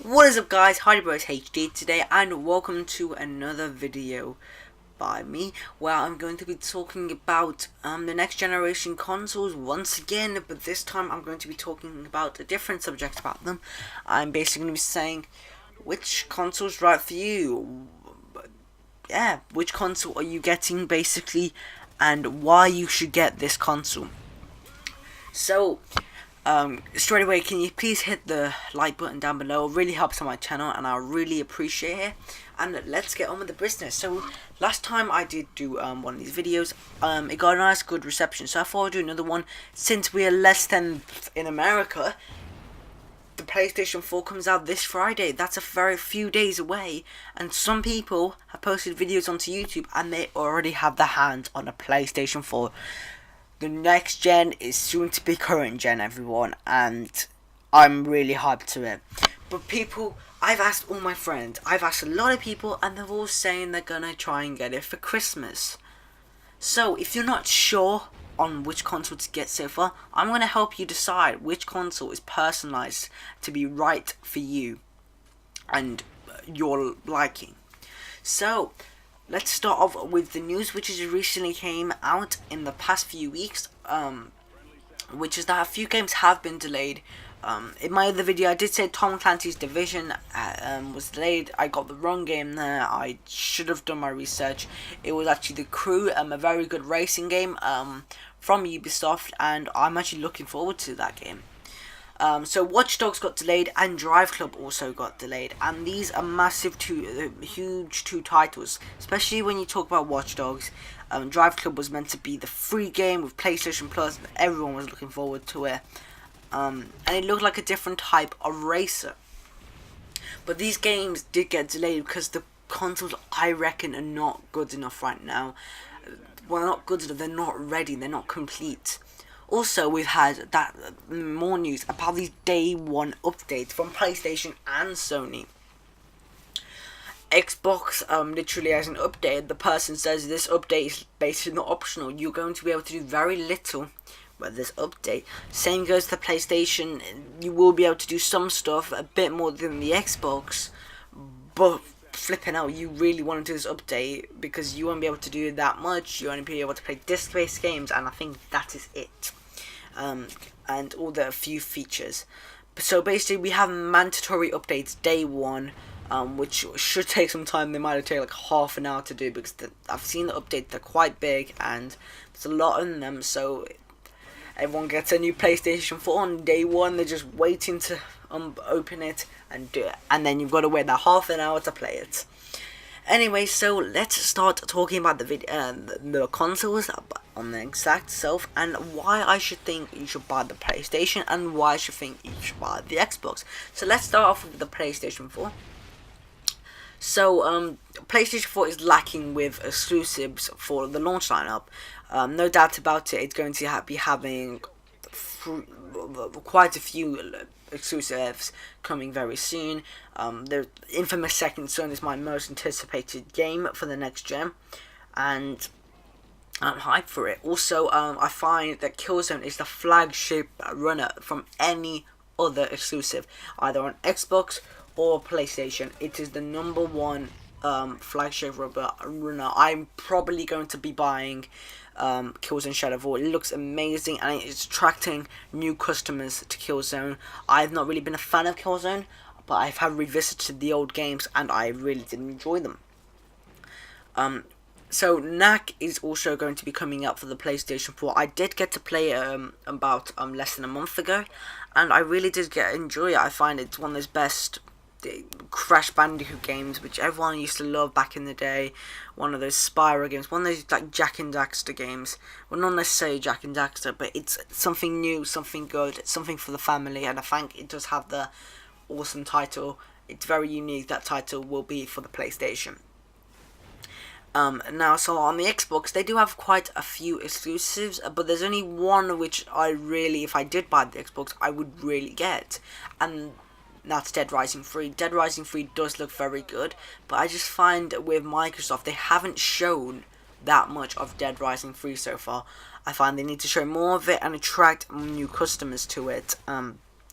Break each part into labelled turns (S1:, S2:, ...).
S1: What is up, guys? Hardy Bros HD today, and welcome to another video by me, where I'm going to be talking about the next generation consoles once again, but this time I'm going to be talking about a different subject about them. I'm basically going to be saying which console's right for you. Yeah, which console are you getting basically, and why you should get this console. So, straight away, can you please hit the like button down below? It really helps on my channel, and I really appreciate it. And let's get on with the business. So last time I did do one of these videos, it got a nice good reception. So I thought I'd do another one. Since we are less than in America, the PlayStation 4 comes out this Friday. That's a very few days away, and some people have posted videos onto YouTube, and they already have their hands on a PlayStation 4. The next gen is soon to be current gen, everyone, and I'm really hyped to it. But people, I've asked all my friends, I've asked a lot of people, and they're all saying they're gonna try and get it for Christmas. So if you're not sure on which console to get so far, I'm gonna help you decide which console is personalized to be right for you and your liking. So let's start off with the news, which has recently came out in the past few weeks, which is that a few games have been delayed. In my other video, I did say Tom Clancy's Division was delayed. I got the wrong game there. I should have done my research. It was actually The Crew, a very good racing game from Ubisoft, and I'm actually looking forward to that game. So Watch Dogs got delayed, and Drive Club also got delayed, and these are massive huge two titles, especially when you talk about Watch Dogs. Drive Club was meant to be the free game with PlayStation Plus, and everyone was looking forward to it, and it looked like a different type of racer. But these games did get delayed because the consoles, I reckon, are not good enough right now. Well, not good enough, they're not ready, they're not complete. Also, we've had more news about these day one updates from PlayStation and Sony. Xbox literally has an update. The person says this update is basically not optional. You're going to be able to do very little with this update. Same goes to the PlayStation. You will be able to do some stuff a bit more than the Xbox, but flipping out, you really want to do this update because you won't be able to do that much. You won't be able to play disc-based games, and I think that is it. And all the few features. So basically, we have mandatory updates day one, which should take some time. They might have taken like half an hour to do because I've seen the updates. They're quite big and there's a lot in them. So everyone gets a new PlayStation 4 on day one. They're just waiting to open it and do it, and then you've got to wait that half an hour to play it. Anyway, so let's start talking about the consoles on the exact self, and why I should think you should buy the PlayStation, and why I should think you should buy the Xbox. So let's start off with the PlayStation 4. So PlayStation 4 is lacking with exclusives for the launch lineup. No doubt about it. It's going to be having quite a few exclusives coming very soon. The Infamous Second Son is my most anticipated game for the next gen, and I'm hyped for it. Also, I find that Killzone is the flagship runner from any other exclusive, either on Xbox or PlayStation. It is the number one flagship runner. I'm probably going to be buying Killzone Shadow of War. It looks amazing, and it's attracting new customers to Killzone. I've not really been a fan of Killzone, but I have revisited the old games, and I really did enjoy them. So Knack is also going to be coming out for the PlayStation 4. I did get to play it about less than a month ago, and I really did enjoy it. I find it's one of those best Crash Bandicoot games, which everyone used to love back in the day. One of those Spyro games, one of those like Jak and Daxter games. Well, not necessarily Jak and Daxter, but it's something new, something good, something for the family, and I think it does have the awesome title. It's very unique. That title will be for the PlayStation. Now, so on the Xbox, they do have quite a few exclusives, but there's only one which I really, if I did buy the Xbox, I would really get, and that's Dead Rising 3. Dead Rising 3 does look very good, but I just find with Microsoft, they haven't shown that much of Dead Rising 3 so far. I find they need to show more of it and attract new customers to it.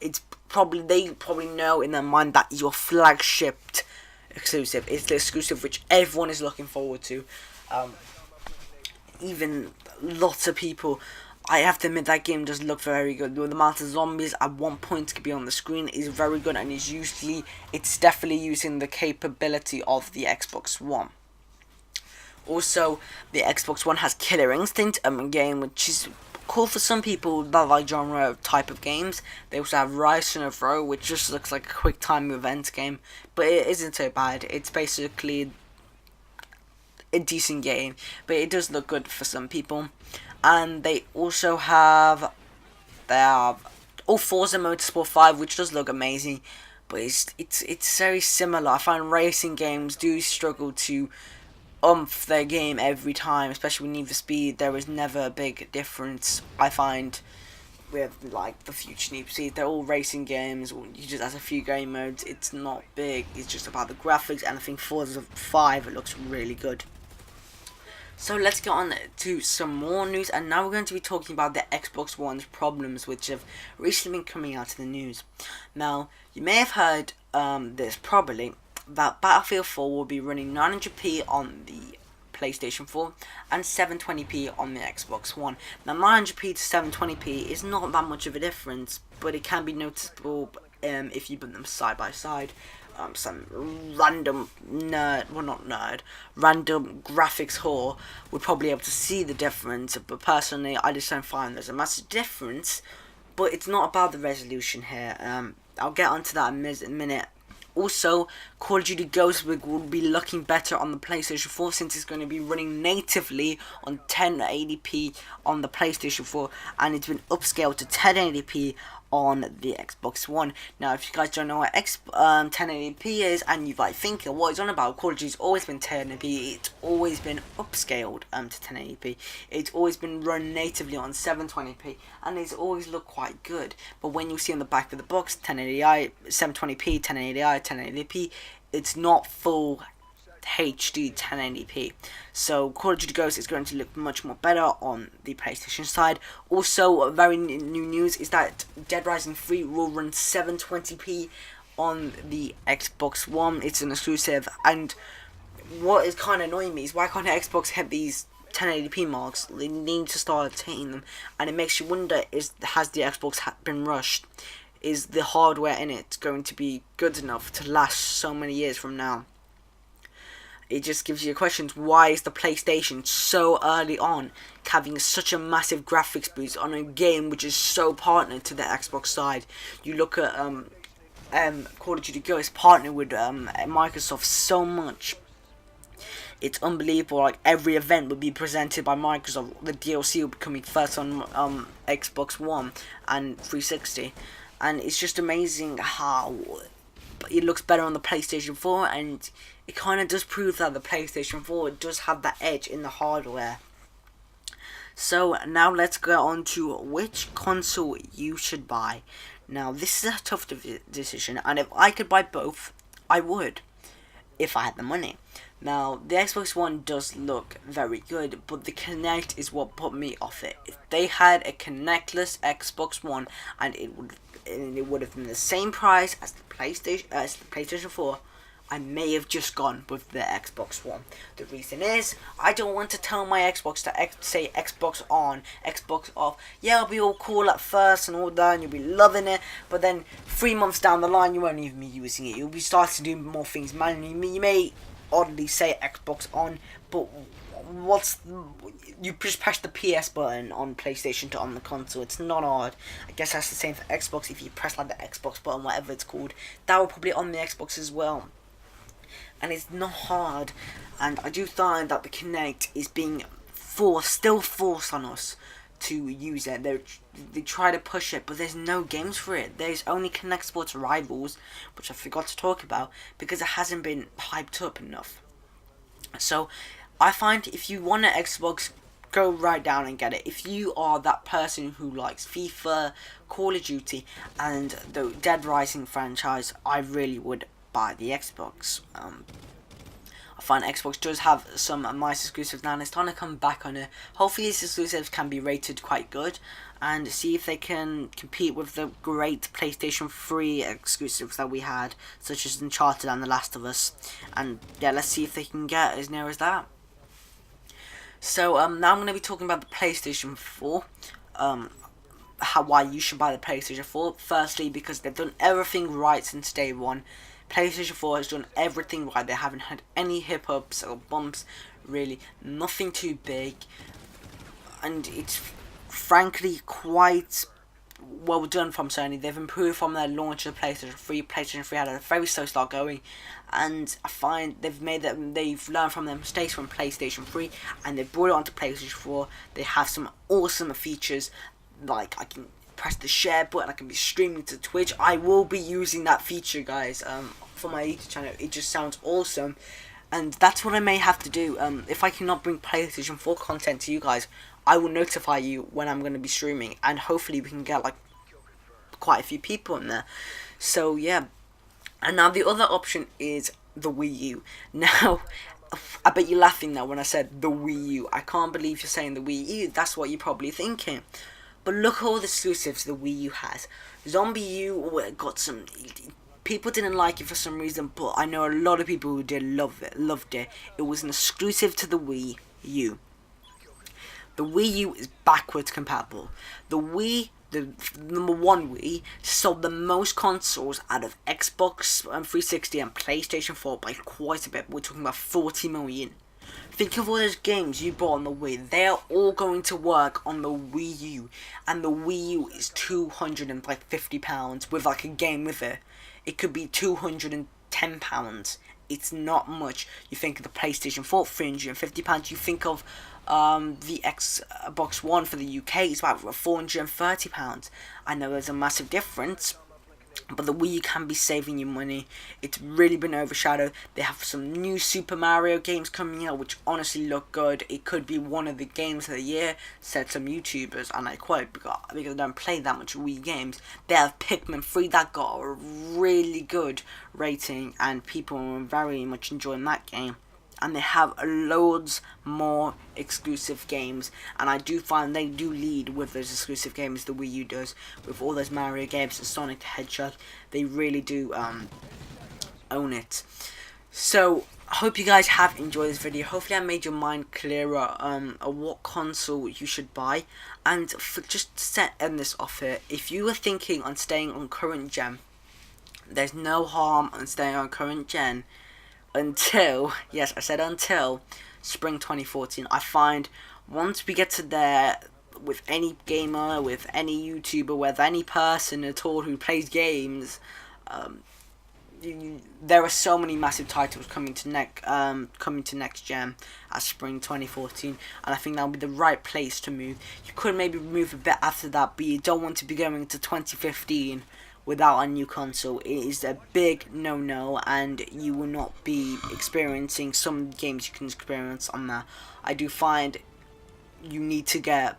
S1: they probably know in their mind that your flagship exclusive is the exclusive which everyone is looking forward to. Even lots of people. I have to admit that game does look very good. The amount of zombies at one point could be on the screen is very good, and it's definitely using the capability of the Xbox One. Also, the Xbox One has Killer Instinct, a game which is cool for some people that like genre type of games. They also have Rise in a Row, which just looks like a quick time event game, but it isn't so bad. It's basically a decent game, but it does look good for some people. And they also have Forza Motorsport 5, which does look amazing, but it's very similar. I find racing games do struggle to their game every time, especially with Need for Speed. There is never a big difference, I find, with like the future Need for Speed. They're all racing games, you just has a few game modes. It's not big, it's just about the graphics, and I think Forza 5 it looks really good. So let's get on to some more news, and now we're going to be talking about the Xbox One's problems which have recently been coming out in the news. Now, you may have heard this probably, that Battlefield 4 will be running 900p on the PlayStation 4 and 720p on the Xbox One. Now 900p to 720p is not that much of a difference, but it can be noticeable if you put them side by side. Some random random graphics whore would probably be able to see the difference, but personally I just don't find there's a massive difference. But it's not about the resolution here. I'll get onto that in a minute. Also, Call of Duty Ghosts will be looking better on the PlayStation 4 since it's going to be running natively on 1080p on the PlayStation 4, and it's been upscaled to 1080p on the Xbox One. Now, if you guys don't know what 1080p is, and you like thinking what it's on about, Call of Duty's always been 1080p. It's always been upscaled to 1080p. It's always been run natively on 720p, and it's always looked quite good. But when you see on the back of the box 1080i, 720p, 1080i, 1080p, it's not full HD 1080p. So Call of Duty Ghosts is going to look much more better on the PlayStation side. Also, very new news is that Dead Rising 3 will run 720p on the Xbox One. It's an exclusive, and what is kind of annoying me is why can't Xbox hit these 1080p marks? They need to start hitting them, and it makes you wonder, has the Xbox been rushed? Is the hardware in it going to be good enough to last so many years from now? It just gives you questions. Why is the PlayStation so early on having such a massive graphics boost on a game which is so partnered to the Xbox side? You look at Call of Duty Ghosts partnered with Microsoft so much. It's unbelievable. Like, every event would be presented by Microsoft. The DLC will be coming first on Xbox One and 360, and it's just amazing how it looks better on the PlayStation 4, and it kind of does prove that the PlayStation 4 does have that edge in the hardware. So now let's go on to which console you should buy. Now, this is a tough decision, and if I could buy both, I would, if I had the money. Now, the Xbox One does look very good, but the Kinect is what put me off it. If they had a Kinectless Xbox One, and it would have been the same price as the PlayStation 4, I may have just gone with the Xbox One. The reason is, I don't want to tell my Xbox to say Xbox on, Xbox off. Yeah, it'll be all cool at first and all that, and you'll be loving it, but then 3 months down the line, you won't even be using it. You'll be starting to do more things manually. You may oddly say Xbox on, but you just press the PS button on PlayStation to on the console. It's not hard. I guess that's the same for Xbox. If you press like the Xbox button, whatever it's called, that will probably on the Xbox as well. And it's not hard, and I do find that the Kinect is being still forced on us to use it. They try to push it, but there's no games for it. There's only Kinect Sports Rivals, which I forgot to talk about because it hasn't been hyped up enough. So I find if you want an Xbox, go right down and get it. If you are that person who likes FIFA, Call of Duty, and the Dead Rising franchise, I really would buy the Xbox. I find Xbox does have some nice exclusives now, and it's time to come back on it. Hopefully these exclusives can be rated quite good. and see if they can compete with the great PlayStation 3 exclusives that we had, such as Uncharted and The Last of Us. And yeah, let's see if they can get as near as that. So now I'm going to be talking about the PlayStation 4. Why you should buy the PlayStation 4. Firstly, because they've done everything right since day one. PlayStation 4 has done everything right. They haven't had any hiccups or bumps, really. Nothing too big. And it's frankly quite well done from Sony. They've improved from their launch of PlayStation 3. PlayStation 3 had a very slow start going, and I find they've learned from their mistakes from PlayStation 3, and they've brought it onto PlayStation 4. They have some awesome features, like I can press the share button, I can be streaming to Twitch. I will be using that feature, guys, for my YouTube channel. It just sounds awesome, and that's what I may have to do. If I cannot bring PlayStation 4 content to you guys, I will notify you when I'm going to be streaming, and hopefully we can get like quite a few people in there. So yeah, and now the other option is the Wii U. Now, I bet you're laughing now when I said the Wii U. I can't believe you're saying the Wii U. That's what you're probably thinking. But look at all the exclusives the Wii U has. Zombie U got some. People didn't like it for some reason, but I know a lot of people who did loved it. It was an exclusive to the Wii U. The Wii U is backwards compatible. The number one Wii, sold the most consoles out of Xbox 360 and PlayStation 4 by quite a bit. We're talking about 40 million. Think of all those games you bought on the Wii. They are all going to work on the Wii U. And the Wii U is £250 with like a game with it. It could be £210. It's not much. You think of the PlayStation 4, £350. You think of the Xbox One for the UK, it's about £430. I know there's a massive difference, but the Wii U can be saving you money. It's really been overshadowed. They have some new Super Mario games coming out, which honestly look good. It could be one of the games of the year, said some YouTubers, and I quote, because I don't play that much Wii games. They have Pikmin 3 that got a really good rating, and people are very much enjoying that game. And they have loads more exclusive games, and I do find they do lead with those exclusive games the Wii U does, with all those Mario games and Sonic the Hedgehog. They really do own it. So I hope you guys have enjoyed this video. Hopefully I made your mind clearer of what console you should buy. And for just to end this off here, if you were thinking on staying on current gen, there's no harm on staying on current gen until, yes, I said until spring 2014. I find once we get to there, with any gamer, with any YouTuber, with any person at all who plays games, there are so many massive titles coming to next gen at spring 2014, and I think that'll be the right place to move. You could maybe move a bit after that, but you don't want to be going to 2015 without a new console. It is a big no-no, and you will not be experiencing some games you can experience on that. I do find you need to get,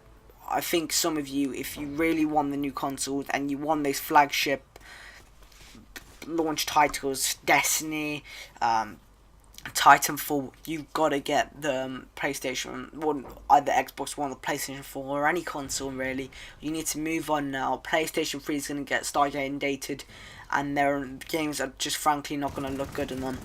S1: I think some of you, if you really want the new consoles and you want those flagship launch titles, Destiny, Titanfall, you've got to get the PlayStation One, either Xbox One or PlayStation 4 or any console really. You need to move on now. PlayStation 3 is going to start getting dated, and their games are just frankly not going to look good on them.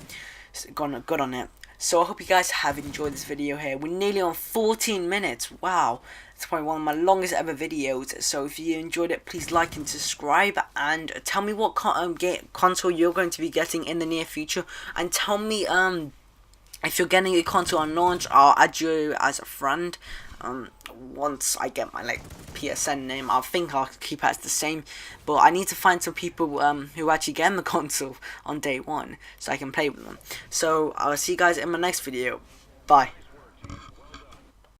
S1: Good on it. So I hope you guys have enjoyed this video here. We're nearly on 14 minutes. Wow, it's probably one of my longest ever videos. So if you enjoyed it, please like and subscribe, and tell me what console you're going to be getting in the near future, and tell me if you're getting a console on launch. I'll add you as a friend. Once I get my PSN name, I think I'll keep it as the same, but I need to find some people who actually get the console on day one so I can play with them. So I'll see you guys in my next video. Bye.